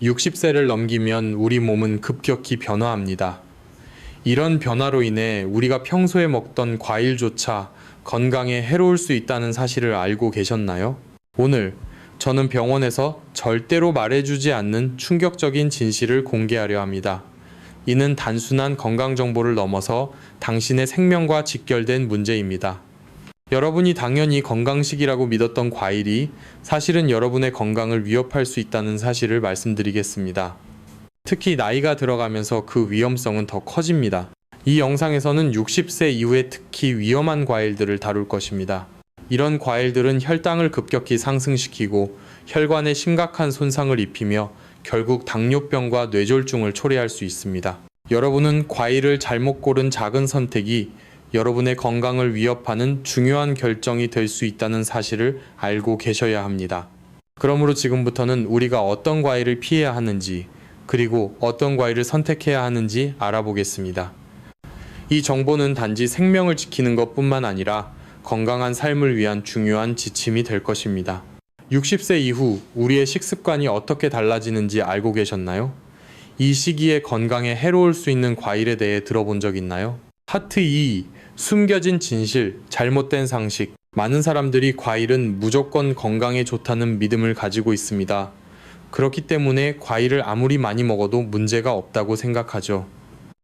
60세를 넘기면 우리 몸은 급격히 변화합니다. 이런 변화로 인해 우리가 평소에 먹던 과일조차 건강에 해로울 수 있다는 사실을 알고 계셨나요? 오늘 저는 병원에서 절대로 말해주지 않는 충격적인 진실을 공개하려 합니다. 이는 단순한 건강 정보를 넘어서 당신의 생명과 직결된 문제입니다. 여러분이 당연히 건강식이라고 믿었던 과일이 사실은 여러분의 건강을 위협할 수 있다는 사실을 말씀드리겠습니다. 특히 나이가 들어가면서 그 위험성은 더 커집니다. 이 영상에서는 60세 이후에 특히 위험한 과일들을 다룰 것입니다. 이런 과일들은 혈당을 급격히 상승시키고 혈관에 심각한 손상을 입히며 결국 당뇨병과 뇌졸중을 초래할 수 있습니다. 여러분은 과일을 잘못 고른 작은 선택이 여러분의 건강을 위협하는 중요한 결정이 될 수 있다는 사실을 알고 계셔야 합니다. 그러므로 지금부터는 우리가 어떤 과일을 피해야 하는지, 그리고 어떤 과일을 선택해야 하는지 알아보겠습니다. 이 정보는 단지 생명을 지키는 것뿐만 아니라 건강한 삶을 위한 중요한 지침이 될 것입니다. 60세 이후 우리의 식습관이 어떻게 달라지는지 알고 계셨나요? 이 시기에 건강에 해로울 수 있는 과일에 대해 들어본 적 있나요? 파트 2. 숨겨진 진실, 잘못된 상식. 많은 사람들이 과일은 무조건 건강에 좋다는 믿음을 가지고 있습니다. 그렇기 때문에 과일을 아무리 많이 먹어도 문제가 없다고 생각하죠.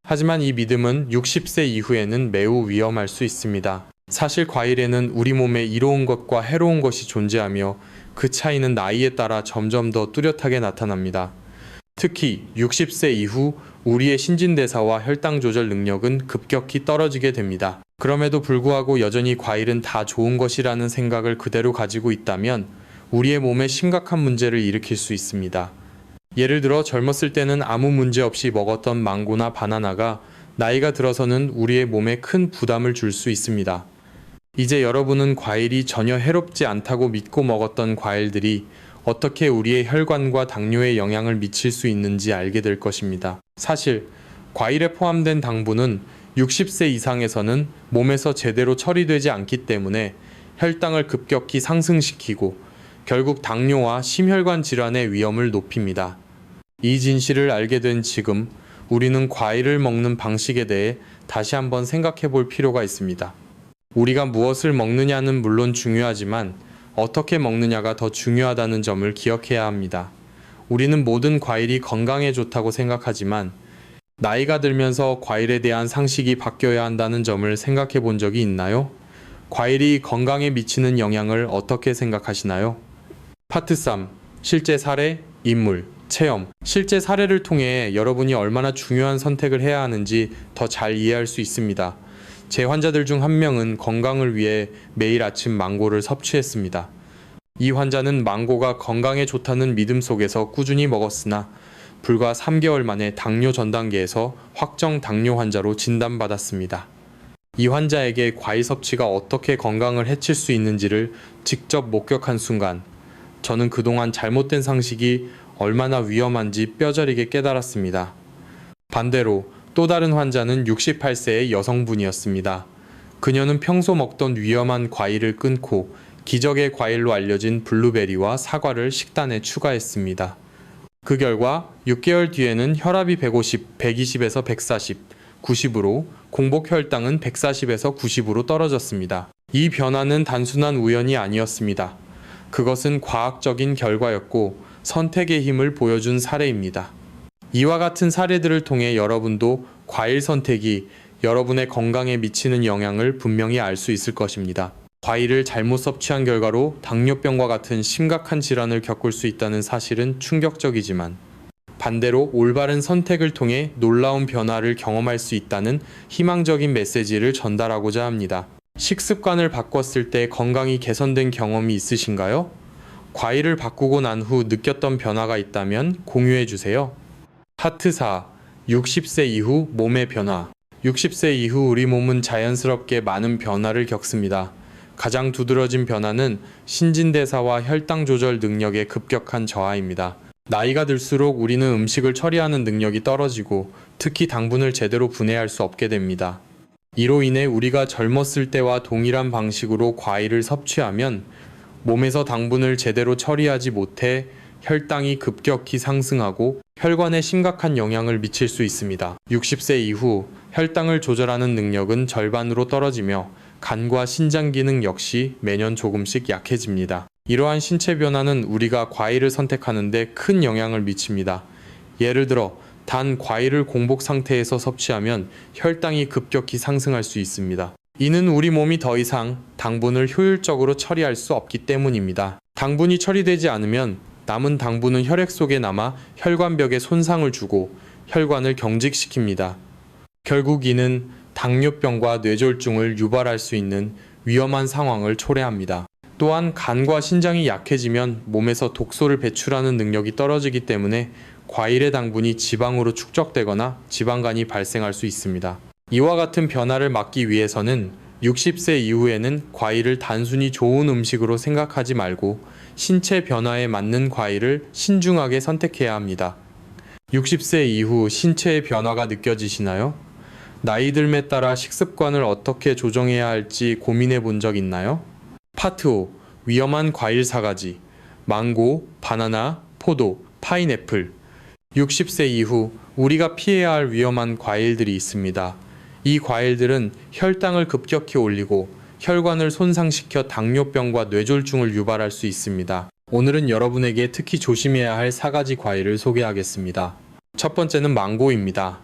하지만 이 믿음은 60세 이후에는 매우 위험할 수 있습니다. 사실 과일에는 우리 몸에 이로운 것과 해로운 것이 존재하며 그 차이는 나이에 따라 점점 더 뚜렷하게 나타납니다. 특히 60세 이후 우리의 신진대사와 혈당 조절 능력은 급격히 떨어지게 됩니다. 그럼에도 불구하고 여전히 과일은 다 좋은 것이라는 생각을 그대로 가지고 있다면 우리의 몸에 심각한 문제를 일으킬 수 있습니다. 예를 들어 젊었을 때는 아무 문제 없이 먹었던 망고나 바나나가 나이가 들어서는 우리의 몸에 큰 부담을 줄 수 있습니다. 이제 여러분은 과일이 전혀 해롭지 않다고 믿고 먹었던 과일들이 어떻게 우리의 혈관과 당뇨에 영향을 미칠 수 있는지 알게 될 것입니다. 사실 과일에 포함된 당분은 60세 이상에서는 몸에서 제대로 처리되지 않기 때문에 혈당을 급격히 상승시키고 결국 당뇨와 심혈관 질환의 위험을 높입니다. 이 진실을 알게 된 지금 우리는 과일을 먹는 방식에 대해 다시 한번 생각해 볼 필요가 있습니다. 우리가 무엇을 먹느냐는 물론 중요하지만 어떻게 먹느냐가 더 중요하다는 점을 기억해야 합니다. 우리는 모든 과일이 건강에 좋다고 생각하지만 나이가 들면서 과일에 대한 상식이 바뀌어야 한다는 점을 생각해 본 적이 있나요? 과일이 건강에 미치는 영향을 어떻게 생각하시나요? 파트 3. 실제 사례, 인물, 체험. 실제 사례를 통해 여러분이 얼마나 중요한 선택을 해야 하는지 더 잘 이해할 수 있습니다. 제 환자들 중 한 명은 건강을 위해 매일 아침 망고를 섭취했습니다. 이 환자는 망고가 건강에 좋다는 믿음 속에서 꾸준히 먹었으나 불과 3개월 만에 당뇨 전 단계에서 확정 당뇨 환자로 진단받았습니다. 이 환자에게 과일 섭취가 어떻게 건강을 해칠 수 있는지를 직접 목격한 순간 저는 그동안 잘못된 상식이 얼마나 위험한지 뼈저리게 깨달았습니다. 반대로 또 다른 환자는 68세의 여성분이었습니다. 그녀는 평소 먹던 위험한 과일을 끊고 기적의 과일로 알려진 블루베리와 사과를 식단에 추가했습니다. 그 결과 6개월 뒤에는 혈압이 150, 120에서 140, 90으로 공복 혈당은 140에서 90으로 떨어졌습니다. 이 변화는 단순한 우연이 아니었습니다. 그것은 과학적인 결과였고 선택의 힘을 보여준 사례입니다. 이와 같은 사례들을 통해 여러분도 과일 선택이 여러분의 건강에 미치는 영향을 분명히 알 수 있을 것입니다. 과일을 잘못 섭취한 결과로 당뇨병과 같은 심각한 질환을 겪을 수 있다는 사실은 충격적이지만 반대로 올바른 선택을 통해 놀라운 변화를 경험할 수 있다는 희망적인 메시지를 전달하고자 합니다. 식습관을 바꿨을 때 건강이 개선된 경험이 있으신가요? 과일을 바꾸고 난 후 느꼈던 변화가 있다면 공유해 주세요. 파트 4. 60세 이후 몸의 변화. 60세 이후 우리 몸은 자연스럽게 많은 변화를 겪습니다. 가장 두드러진 변화는 신진대사와 혈당 조절 능력의 급격한 저하입니다. 나이가 들수록 우리는 음식을 처리하는 능력이 떨어지고 특히 당분을 제대로 분해할 수 없게 됩니다. 이로 인해 우리가 젊었을 때와 동일한 방식으로 과일을 섭취하면 몸에서 당분을 제대로 처리하지 못해 혈당이 급격히 상승하고 혈관에 심각한 영향을 미칠 수 있습니다. 60세 이후 혈당을 조절하는 능력은 절반으로 떨어지며 간과 신장 기능 역시 매년 조금씩 약해집니다. 이러한 신체 변화는 우리가 과일을 선택하는데 큰 영향을 미칩니다. 예를 들어 단 과일을 공복 상태에서 섭취하면 혈당이 급격히 상승할 수 있습니다. 이는 우리 몸이 더 이상 당분을 효율적으로 처리할 수 없기 때문입니다. 당분이 처리되지 않으면 남은 당분은 혈액 속에 남아 혈관벽에 손상을 주고 혈관을 경직시킵니다. 결국 이는 당뇨병과 뇌졸중을 유발할 수 있는 위험한 상황을 초래합니다. 또한 간과 신장이 약해지면 몸에서 독소를 배출하는 능력이 떨어지기 때문에 과일의 당분이 지방으로 축적되거나 지방간이 발생할 수 있습니다. 이와 같은 변화를 막기 위해서는 60세 이후에는 과일을 단순히 좋은 음식으로 생각하지 말고 신체 변화에 맞는 과일을 신중하게 선택해야 합니다. 60세 이후 신체의 변화가 느껴지시나요? 나이 들에 따라 식습관을 어떻게 조정해야 할지 고민해 본 적 있나요? 파트 5. 위험한 과일 4가지. 망고, 바나나, 포도, 파인애플. 60세 이후 우리가 피해야 할 위험한 과일들이 있습니다. 이 과일들은 혈당을 급격히 올리고 혈관을 손상시켜 당뇨병과 뇌졸중을 유발할 수 있습니다. 오늘은 여러분에게 특히 조심해야 할 4가지 과일을 소개하겠습니다. 첫 번째는 망고입니다.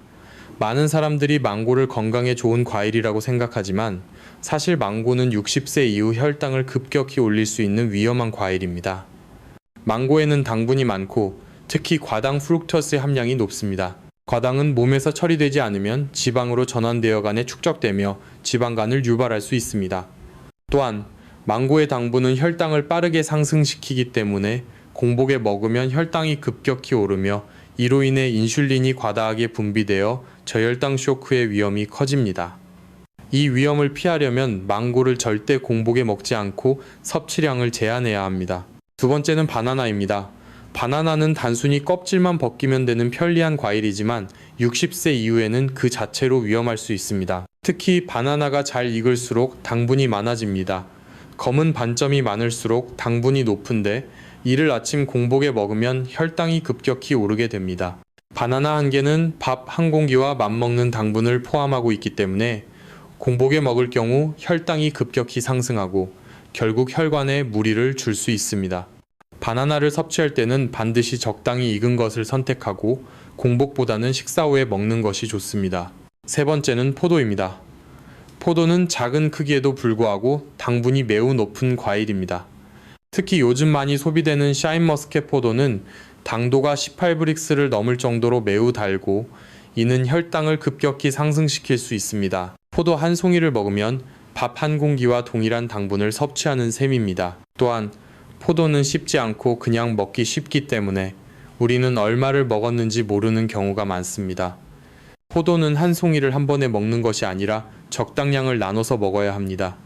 많은 사람들이 망고를 건강에 좋은 과일이라고 생각하지만 사실 망고는 60세 이후 혈당을 급격히 올릴 수 있는 위험한 과일입니다. 망고에는 당분이 많고 특히 과당 프룩토스의 함량이 높습니다. 과당은 몸에서 처리되지 않으면 지방으로 전환되어 간에 축적되며 지방간을 유발할 수 있습니다. 또한 망고의 당분은 혈당을 빠르게 상승시키기 때문에 공복에 먹으면 혈당이 급격히 오르며 이로 인해 인슐린이 과다하게 분비되어 저혈당 쇼크의 위험이 커집니다. 이 위험을 피하려면 망고를 절대 공복에 먹지 않고 섭취량을 제한해야 합니다. 두 번째는 바나나입니다. 바나나는 단순히 껍질만 벗기면 되는 편리한 과일이지만 60세 이후에는 그 자체로 위험할 수 있습니다. 특히 바나나가 잘 익을수록 당분이 많아집니다. 검은 반점이 많을수록 당분이 높은데 이를 아침 공복에 먹으면 혈당이 급격히 오르게 됩니다. 바나나 한 개는 밥 한 공기와 맞먹는 당분을 포함하고 있기 때문에 공복에 먹을 경우 혈당이 급격히 상승하고 결국 혈관에 무리를 줄 수 있습니다. 바나나를 섭취할 때는 반드시 적당히 익은 것을 선택하고 공복보다는 식사 후에 먹는 것이 좋습니다. 세 번째는 포도입니다. 포도는 작은 크기에도 불구하고 당분이 매우 높은 과일입니다. 특히 요즘 많이 소비되는 샤인머스켓 포도는 당도가 18브릭스를 넘을 정도로 매우 달고 이는 혈당을 급격히 상승시킬 수 있습니다. 포도 한 송이를 먹으면 밥 한 공기와 동일한 당분을 섭취하는 셈입니다. 또한 포도는 씹지 않고 그냥 먹기 쉽기 때문에 우리는 얼마를 먹었는지 모르는 경우가 많습니다. 포도는 한 송이를 한 번에 먹는 것이 아니라 적당량을 나눠서 먹어야 합니다.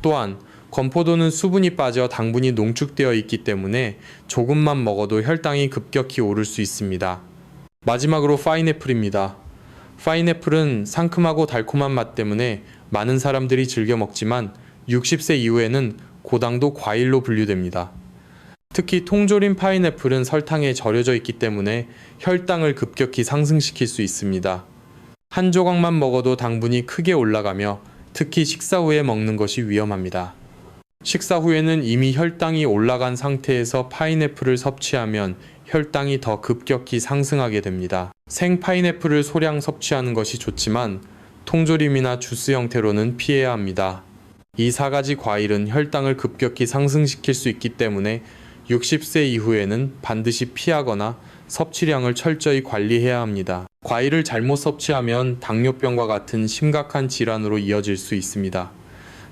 또한 건포도는 수분이 빠져 당분이 농축되어 있기 때문에 조금만 먹어도 혈당이 급격히 오를 수 있습니다. 마지막으로 파인애플입니다. 파인애플은 상큼하고 달콤한 맛 때문에 많은 사람들이 즐겨 먹지만 60세 이후에는 고당도 과일로 분류됩니다. 특히 통조림 파인애플은 설탕에 절여져 있기 때문에 혈당을 급격히 상승시킬 수 있습니다. 한 조각만 먹어도 당분이 크게 올라가며 특히 식사 후에 먹는 것이 위험합니다. 식사 후에는 이미 혈당이 올라간 상태에서 파인애플을 섭취하면 혈당이 더 급격히 상승하게 됩니다. 생 파인애플을 소량 섭취하는 것이 좋지만 통조림이나 주스 형태로는 피해야 합니다. 이 4가지 과일은 혈당을 급격히 상승시킬 수 있기 때문에 60세 이후에는 반드시 피하거나 섭취량을 철저히 관리해야 합니다. 과일을 잘못 섭취하면 당뇨병과 같은 심각한 질환으로 이어질 수 있습니다.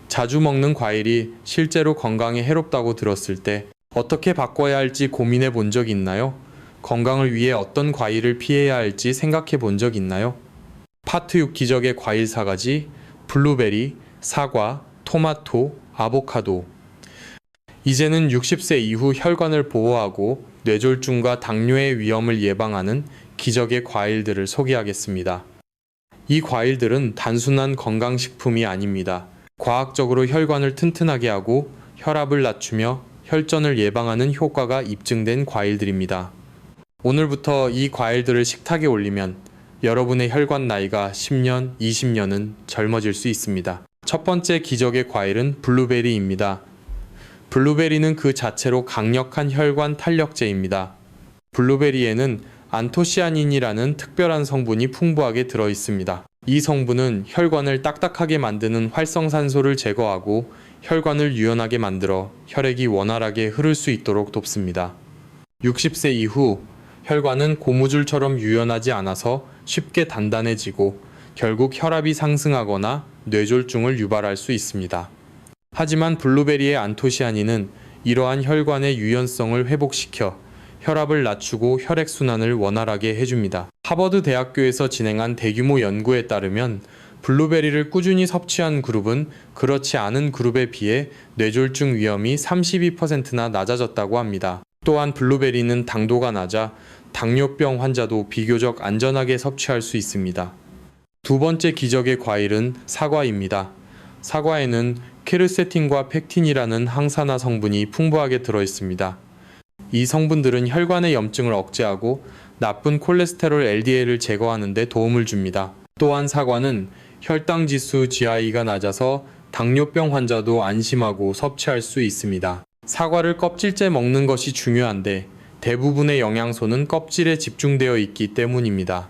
자주 먹는 과일이 실제로 건강에 해롭다고 들었을 때 어떻게 바꿔야 할지 고민해 본 적 있나요? 건강을 위해 어떤 과일을 피해야 할지 생각해 본 적 있나요? 파트 6 기적의 과일 4가지, 블루베리, 사과, 토마토, 아보카도. 이제는 60세 이후 혈관을 보호하고 뇌졸중과 당뇨의 위험을 예방하는 기적의 과일들을 소개하겠습니다. 이 과일들은 단순한 건강식품이 아닙니다. 과학적으로 혈관을 튼튼하게 하고 혈압을 낮추며 혈전을 예방하는 효과가 입증된 과일들입니다. 오늘부터 이 과일들을 식탁에 올리면 여러분의 혈관 나이가 10년, 20년은 젊어질 수 있습니다. 첫 번째 기적의 과일은 블루베리입니다. 블루베리는 그 자체로 강력한 혈관 탄력제입니다. 블루베리에는 안토시아닌이라는 특별한 성분이 풍부하게 들어 있습니다. 이 성분은 혈관을 딱딱하게 만드는 활성산소를 제거하고 혈관을 유연하게 만들어 혈액이 원활하게 흐를 수 있도록 돕습니다. 60세 이후 혈관은 고무줄처럼 유연하지 않아서 쉽게 단단해지고 결국 혈압이 상승하거나 뇌졸중을 유발할 수 있습니다. 하지만 블루베리의 안토시아닌은 이러한 혈관의 유연성을 회복시켜 혈압을 낮추고 혈액순환을 원활하게 해줍니다. 하버드 대학교에서 진행한 대규모 연구에 따르면 블루베리를 꾸준히 섭취한 그룹은 그렇지 않은 그룹에 비해 뇌졸중 위험이 32%나 낮아졌다고 합니다. 또한 블루베리는 당도가 낮아 당뇨병 환자도 비교적 안전하게 섭취할 수 있습니다. 두 번째 기적의 과일은 사과입니다. 사과에는 케르세틴과 펙틴이라는 항산화 성분이 풍부하게 들어 있습니다. 이 성분들은 혈관의 염증을 억제하고 나쁜 콜레스테롤 LDL을 제거하는 데 도움을 줍니다. 또한 사과는 혈당 지수 GI가 낮아서 당뇨병 환자도 안심하고 섭취할 수 있습니다. 사과를 껍질째 먹는 것이 중요한데 대부분의 영양소는 껍질에 집중되어 있기 때문입니다.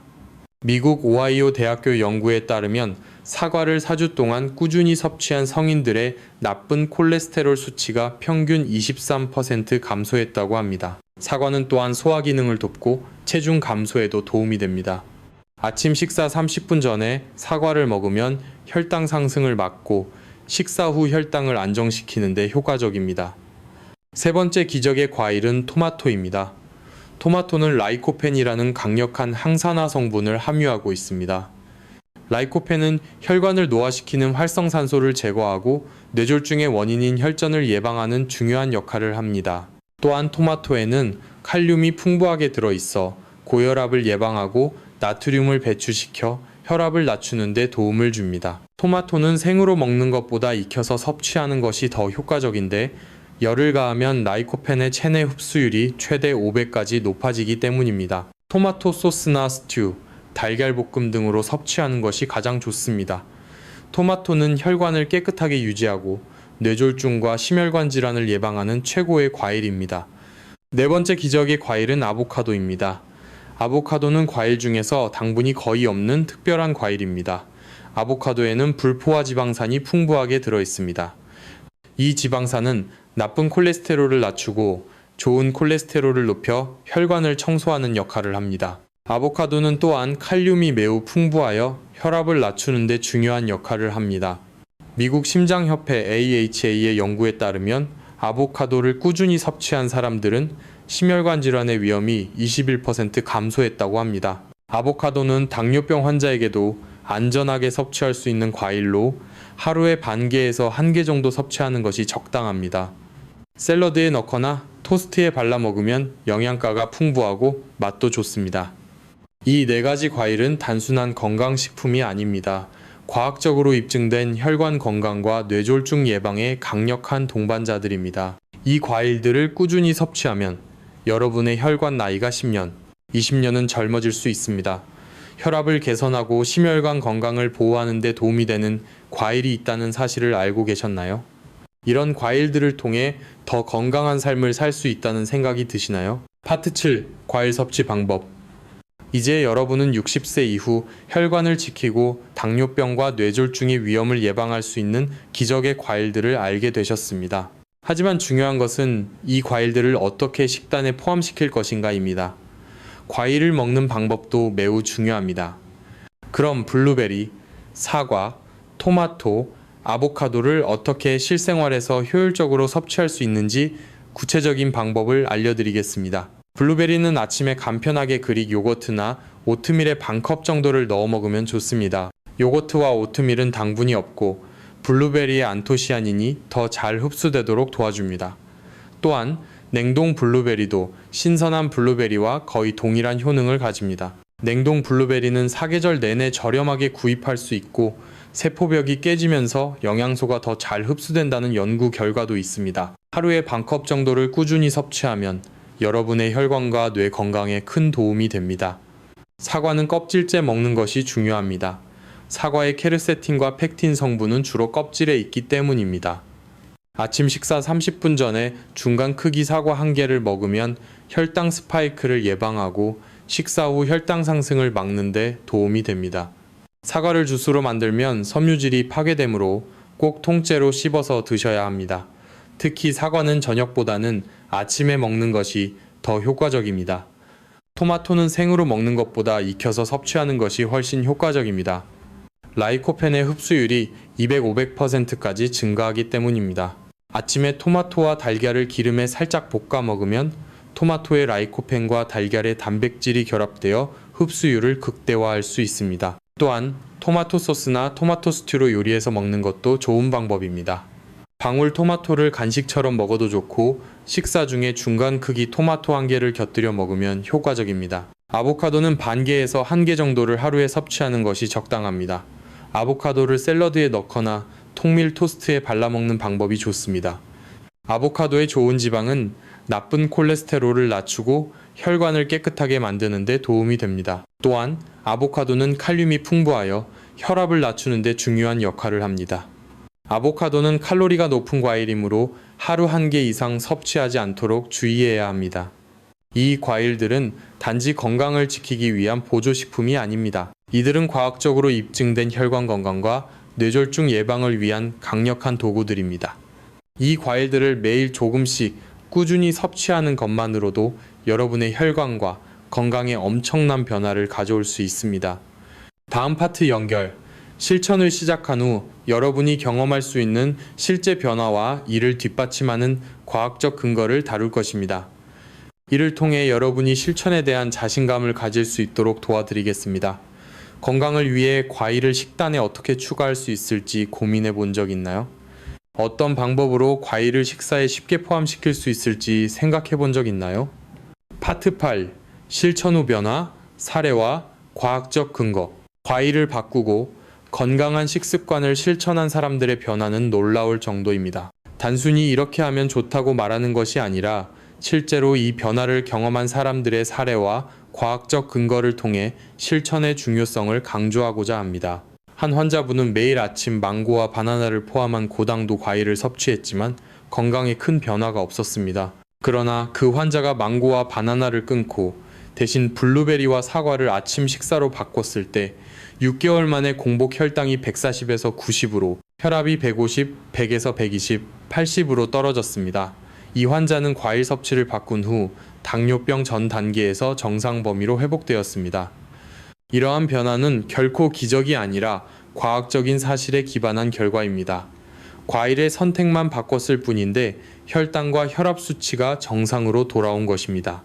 미국 오하이오 대학교 연구에 따르면 사과를 4주 동안 꾸준히 섭취한 성인들의 나쁜 콜레스테롤 수치가 평균 23% 감소했다고 합니다. 사과는 또한 소화 기능을 돕고 체중 감소에도 도움이 됩니다. 아침 식사 30분 전에 사과를 먹으면 혈당 상승을 막고 식사 후 혈당을 안정시키는 데 효과적입니다. 세 번째 기적의 과일은 토마토입니다. 토마토는 라이코펜이라는 강력한 항산화 성분을 함유하고 있습니다. 라이코펜은 혈관을 노화시키는 활성산소를 제거하고 뇌졸중의 원인인 혈전을 예방하는 중요한 역할을 합니다. 또한 토마토에는 칼륨이 풍부하게 들어있어 고혈압을 예방하고 나트륨을 배출시켜 혈압을 낮추는 데 도움을 줍니다. 토마토는 생으로 먹는 것보다 익혀서 섭취하는 것이 더 효과적인데 열을 가하면 라이코펜의 체내 흡수율이 최대 5배까지 높아지기 때문입니다. 토마토 소스나 스튜, 달걀볶음 등으로 섭취하는 것이 가장 좋습니다. 토마토는 혈관을 깨끗하게 유지하고 뇌졸중과 심혈관 질환을 예방하는 최고의 과일입니다. 네 번째 기적의 과일은 아보카도입니다. 아보카도는 과일 중에서 당분이 거의 없는 특별한 과일입니다. 아보카도에는 불포화 지방산이 풍부하게 들어 있습니다. 이 지방산은 나쁜 콜레스테롤을 낮추고 좋은 콜레스테롤을 높여 혈관을 청소하는 역할을 합니다. 아보카도는 또한 칼륨이 매우 풍부하여 혈압을 낮추는 데 중요한 역할을 합니다. 미국 심장협회 AHA의 연구에 따르면 아보카도를 꾸준히 섭취한 사람들은 심혈관 질환의 위험이 21% 감소했다고 합니다. 아보카도는 당뇨병 환자에게도 안전하게 섭취할 수 있는 과일로 하루에 반 개에서 1개 정도 섭취하는 것이 적당합니다. 샐러드에 넣거나 토스트에 발라 먹으면 영양가가 풍부하고 맛도 좋습니다. 이 네 가지 과일은 단순한 건강식품이 아닙니다. 과학적으로 입증된 혈관 건강과 뇌졸중 예방에 강력한 동반자들입니다. 이 과일들을 꾸준히 섭취하면 여러분의 혈관 나이가 10년, 20년은 젊어질 수 있습니다. 혈압을 개선하고 심혈관 건강을 보호하는 데 도움이 되는 과일이 있다는 사실을 알고 계셨나요? 이런 과일들을 통해 더 건강한 삶을 살 수 있다는 생각이 드시나요? 파트 7. 과일 섭취 방법. 이제 여러분은 60세 이후 혈관을 지키고 당뇨병과 뇌졸중의 위험을 예방할 수 있는 기적의 과일들을 알게 되셨습니다. 하지만 중요한 것은 이 과일들을 어떻게 식단에 포함시킬 것인가입니다. 과일을 먹는 방법도 매우 중요합니다. 그럼 블루베리, 사과, 토마토, 아보카도를 어떻게 실생활에서 효율적으로 섭취할 수 있는지 구체적인 방법을 알려드리겠습니다. 블루베리는 아침에 간편하게 그릭 요거트나 오트밀에 반컵 정도를 넣어 먹으면 좋습니다. 요거트와 오트밀은 당분이 없고 블루베리의 안토시아닌이 더 잘 흡수되도록 도와줍니다. 또한 냉동 블루베리도 신선한 블루베리와 거의 동일한 효능을 가집니다. 냉동 블루베리는 사계절 내내 저렴하게 구입할 수 있고 세포벽이 깨지면서 영양소가 더 잘 흡수된다는 연구 결과도 있습니다. 하루에 반컵 정도를 꾸준히 섭취하면 여러분의 혈관과 뇌 건강에 큰 도움이 됩니다. 사과는 껍질째 먹는 것이 중요합니다. 사과의 케르세틴과 펙틴 성분은 주로 껍질에 있기 때문입니다. 아침 식사 30분 전에 중간 크기 사과 1개를 먹으면 혈당 스파이크를 예방하고 식사 후 혈당 상승을 막는 데 도움이 됩니다. 사과를 주스로 만들면 섬유질이 파괴되므로 꼭 통째로 씹어서 드셔야 합니다. 특히 사과는 저녁보다는 아침에 먹는 것이 더 효과적입니다. 토마토는 생으로 먹는 것보다 익혀서 섭취하는 것이 훨씬 효과적입니다. 라이코펜의 흡수율이 200-500%까지 증가하기 때문입니다. 아침에 토마토와 달걀을 기름에 살짝 볶아 먹으면 토마토의 라이코펜과 달걀의 단백질이 결합되어 흡수율을 극대화할 수 있습니다. 또한 토마토 소스나 토마토 스튜로 요리해서 먹는 것도 좋은 방법입니다. 방울 토마토를 간식처럼 먹어도 좋고 식사 중에 중간 크기 토마토 1개를 곁들여 먹으면 효과적입니다. 아보카도는 반 개에서 1개 정도를 하루에 섭취하는 것이 적당합니다. 아보카도를 샐러드에 넣거나 통밀 토스트에 발라 먹는 방법이 좋습니다. 아보카도의 좋은 지방은 나쁜 콜레스테롤을 낮추고 혈관을 깨끗하게 만드는 데 도움이 됩니다. 또한 아보카도는 칼륨이 풍부하여 혈압을 낮추는 데 중요한 역할을 합니다. 아보카도는 칼로리가 높은 과일이므로 하루 1개 이상 섭취하지 않도록 주의해야 합니다. 이 과일들은 단지 건강을 지키기 위한 보조식품이 아닙니다. 이들은 과학적으로 입증된 혈관 건강과 뇌졸중 예방을 위한 강력한 도구들입니다. 이 과일들을 매일 조금씩 꾸준히 섭취하는 것만으로도 여러분의 혈관과 건강에 엄청난 변화를 가져올 수 있습니다. 다음 파트 연결. 실천을 시작한 후 여러분이 경험할 수 있는 실제 변화와 이를 뒷받침하는 과학적 근거를 다룰 것입니다. 이를 통해 여러분이 실천에 대한 자신감을 가질 수 있도록 도와드리겠습니다. 건강을 위해 과일을 식단에 어떻게 추가할 수 있을지 고민해 본 적 있나요? 어떤 방법으로 과일을 식사에 쉽게 포함시킬 수 있을지 생각해 본 적 있나요? 파트 8. 실천 후 변화, 사례와 과학적 근거. 과일을 바꾸고 건강한 식습관을 실천한 사람들의 변화는 놀라울 정도입니다. 단순히 이렇게 하면 좋다고 말하는 것이 아니라 실제로 이 변화를 경험한 사람들의 사례와 과학적 근거를 통해 실천의 중요성을 강조하고자 합니다. 한 환자분은 매일 아침 망고와 바나나를 포함한 고당도 과일을 섭취했지만 건강에 큰 변화가 없었습니다. 그러나 그 환자가 망고와 바나나를 끊고 대신 블루베리와 사과를 아침 식사로 바꿨을 때 6개월 만에 공복 혈당이 140에서 90으로 혈압이 150, 100에서 120, 80으로 떨어졌습니다. 이 환자는 과일 섭취를 바꾼 후 당뇨병 전 단계에서 정상 범위로 회복되었습니다. 이러한 변화는 결코 기적이 아니라 과학적인 사실에 기반한 결과입니다. 과일의 선택만 바꿨을 뿐인데 혈당과 혈압 수치가 정상으로 돌아온 것입니다.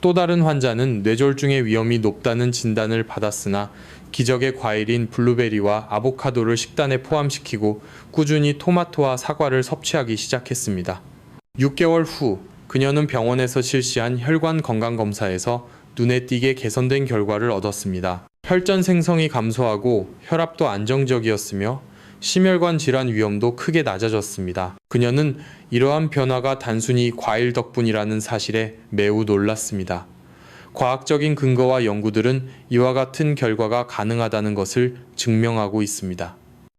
또 다른 환자는 뇌졸중의 위험이 높다는 진단을 받았으나 기적의 과일인 블루베리와 아보카도를 식단에 포함시키고 꾸준히 토마토와 사과를 섭취하기 시작했습니다. 6개월 후 그녀는 병원에서 실시한 혈관 건강 검사에서 눈에 띄게 개선된 결과를 얻었습니다. 혈전 생성이 감소하고 혈압도 안정적이었으며 심혈관 질환 위험도 크게 낮아졌습니다. 그녀는 이러한 변화가 단순히 과일 덕분이라는 사실에 매우 놀랐습니다. 과학적인 근거와 연구들은 이와 같은 결과가 가능하다는 것을 증명하고 있습니다.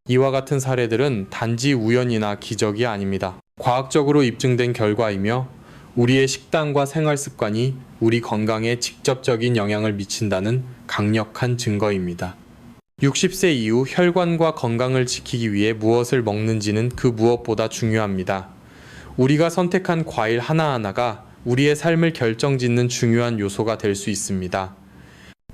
이와 같은 사례들은 단지 우연이나 기적이 아닙니다. 과학적으로 입증된 결과이며 우리의 식단과 생활 습관이 우리 건강에 직접적인 영향을 미친다는 강력한 증거입니다. 60세 이후 혈관과 건강을 지키기 위해 무엇을 먹는지는 그 무엇보다 중요합니다. 우리가 선택한 과일 하나하나가 우리의 삶을 결정짓는 중요한 요소가 될 수 있습니다.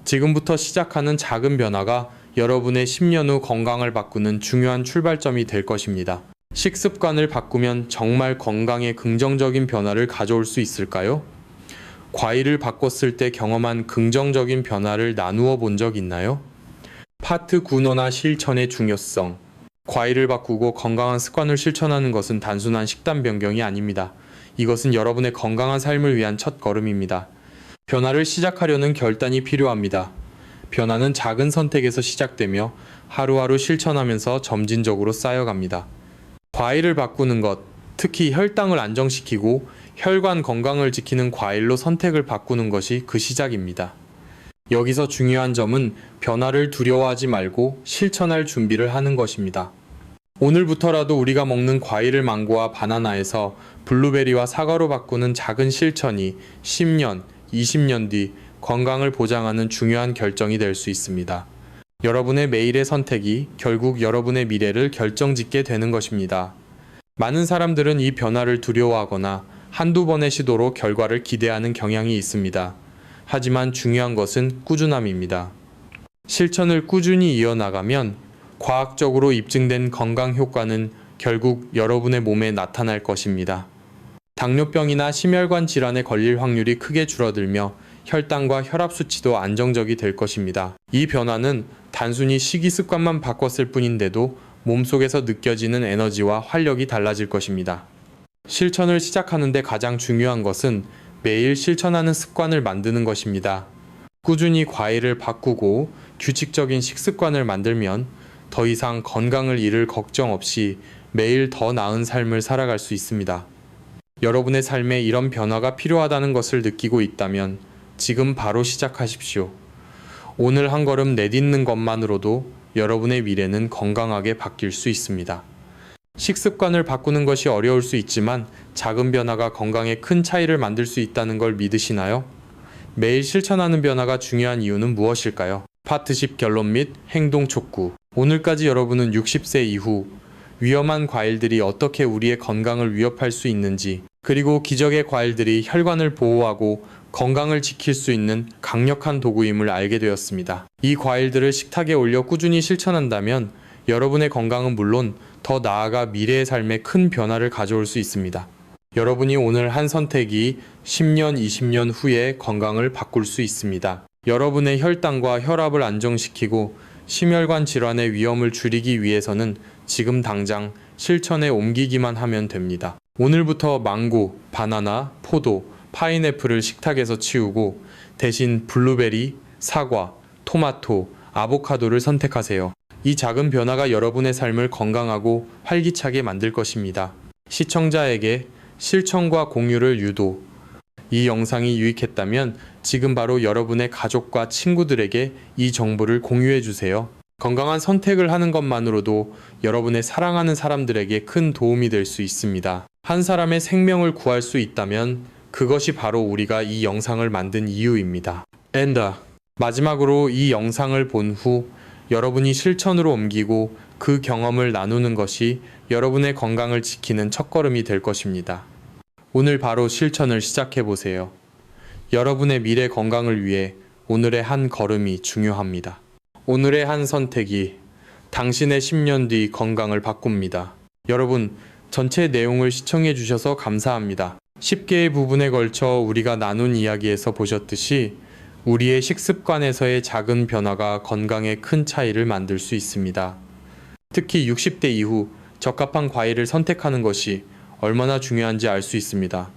지금부터 시작하는 작은 변화가 여러분의 10년 후 건강을 바꾸는 중요한 출발점이 될 것입니다. 식습관을 바꾸면 정말 건강에 긍정적인 변화를 가져올 수 있을까요? 과일을 바꿨을 때 경험한 긍정적인 변화를 나누어 본 적 있나요? 파트 9. 실천의 중요성. 과일을 바꾸고 건강한 습관을 실천하는 것은 단순한 식단 변경이 아닙니다. 이것은 여러분의 건강한 삶을 위한 첫 걸음입니다. 변화를 시작하려는 결단이 필요합니다. 변화는 작은 선택에서 시작되며 하루하루 실천하면서 점진적으로 쌓여갑니다. 과일을 바꾸는 것, 특히 혈당을 안정시키고 혈관 건강을 지키는 과일로 선택을 바꾸는 것이 그 시작입니다. 여기서 중요한 점은 변화를 두려워하지 말고 실천할 준비를 하는 것입니다. 오늘부터라도 우리가 먹는 과일을 망고와 바나나에서 블루베리와 사과로 바꾸는 작은 실천이 10년, 20년 뒤 건강을 보장하는 중요한 결정이 될 수 있습니다. 여러분의 매일의 선택이 결국 여러분의 미래를 결정짓게 되는 것입니다. 많은 사람들은 이 변화를 두려워하거나 한두 번의 시도로 결과를 기대하는 경향이 있습니다. 하지만 중요한 것은 꾸준함입니다. 실천을 꾸준히 이어나가면 과학적으로 입증된 건강 효과는 결국 여러분의 몸에 나타날 것입니다. 당뇨병이나 심혈관 질환에 걸릴 확률이 크게 줄어들며 혈당과 혈압 수치도 안정적이 될 것입니다. 이 변화는 단순히 식이 습관만 바꿨을 뿐인데도 몸속에서 느껴지는 에너지와 활력이 달라질 것입니다. 실천을 시작하는데 가장 중요한 것은 매일 실천하는 습관을 만드는 것입니다. 꾸준히 과일을 바꾸고 규칙적인 식습관을 만들면 더 이상 건강을 잃을 걱정 없이 매일 더 나은 삶을 살아갈 수 있습니다. 여러분의 삶에 이런 변화가 필요하다는 것을 느끼고 있다면 지금 바로 시작하십시오. 오늘 한 걸음 내딛는 것만으로도 여러분의 미래는 건강하게 바뀔 수 있습니다. 식습관을 바꾸는 것이 어려울 수 있지만 작은 변화가 건강에 큰 차이를 만들 수 있다는 걸 믿으시나요? 매일 실천하는 변화가 중요한 이유는 무엇일까요? 파트 10 결론 및 행동 촉구. 오늘까지 여러분은 60세 이후 위험한 과일들이 어떻게 우리의 건강을 위협할 수 있는지, 그리고 기적의 과일들이 혈관을 보호하고 건강을 지킬 수 있는 강력한 도구임을 알게 되었습니다. 이 과일들을 식탁에 올려 꾸준히 실천한다면 여러분의 건강은 물론 더 나아가 미래의 삶에 큰 변화를 가져올 수 있습니다. 여러분이 오늘 한 선택이 10년, 20년 후에 건강을 바꿀 수 있습니다. 여러분의 혈당과 혈압을 안정시키고 심혈관 질환의 위험을 줄이기 위해서는 지금 당장 실천에 옮기기만 하면 됩니다. 오늘부터 망고, 바나나, 포도, 파인애플을 식탁에서 치우고 대신 블루베리, 사과, 토마토, 아보카도를 선택하세요. 이 작은 변화가 여러분의 삶을 건강하고 활기차게 만들 것입니다. 시청자에게 실천과 공유를 유도. 이 영상이 유익했다면 지금 바로 여러분의 가족과 친구들에게 이 정보를 공유해 주세요. 건강한 선택을 하는 것만으로도 여러분의 사랑하는 사람들에게 큰 도움이 될 수 있습니다. 한 사람의 생명을 구할 수 있다면 그것이 바로 우리가 이 영상을 만든 이유입니다. 마지막으로 이 영상을 본 후 여러분이 실천으로 옮기고 그 경험을 나누는 것이 여러분의 건강을 지키는 첫걸음이 될 것입니다. 오늘 바로 실천을 시작해 보세요. 여러분의 미래 건강을 위해 오늘의 한 걸음이 중요합니다. 오늘의 한 선택이 당신의 10년 뒤 건강을 바꿉니다. 여러분, 전체 내용을 시청해 주셔서 감사합니다. 10개의 부분에 걸쳐 우리가 나눈 이야기에서 보셨듯이 우리의 식습관에서의 작은 변화가 건강에 큰 차이를 만들 수 있습니다. 특히 60대 이후 적합한 과일을 선택하는 것이 얼마나 중요한지 알 수 있습니다.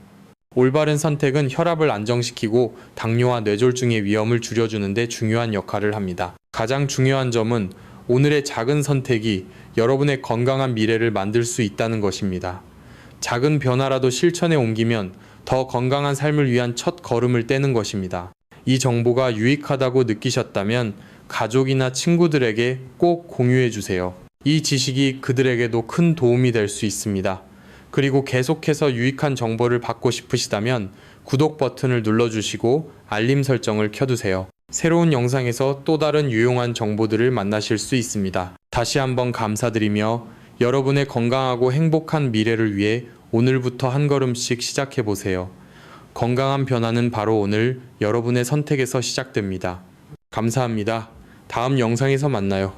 올바른 선택은 혈압을 안정시키고 당뇨와 뇌졸중의 위험을 줄여주는 데 중요한 역할을 합니다. 가장 중요한 점은 오늘의 작은 선택이 여러분의 건강한 미래를 만들 수 있다는 것입니다. 작은 변화라도 실천에 옮기면 더 건강한 삶을 위한 첫 걸음을 떼는 것입니다. 이 정보가 유익하다고 느끼셨다면 가족이나 친구들에게 꼭 공유해 주세요. 이 지식이 그들에게도 큰 도움이 될 수 있습니다. 그리고 계속해서 유익한 정보를 받고 싶으시다면 구독 버튼을 눌러주시고 알림 설정을 켜두세요. 새로운 영상에서 또 다른 유용한 정보들을 만나실 수 있습니다. 다시 한번 감사드리며 여러분의 건강하고 행복한 미래를 위해 오늘부터 한 걸음씩 시작해보세요. 건강한 변화는 바로 오늘 여러분의 선택에서 시작됩니다. 감사합니다. 다음 영상에서 만나요.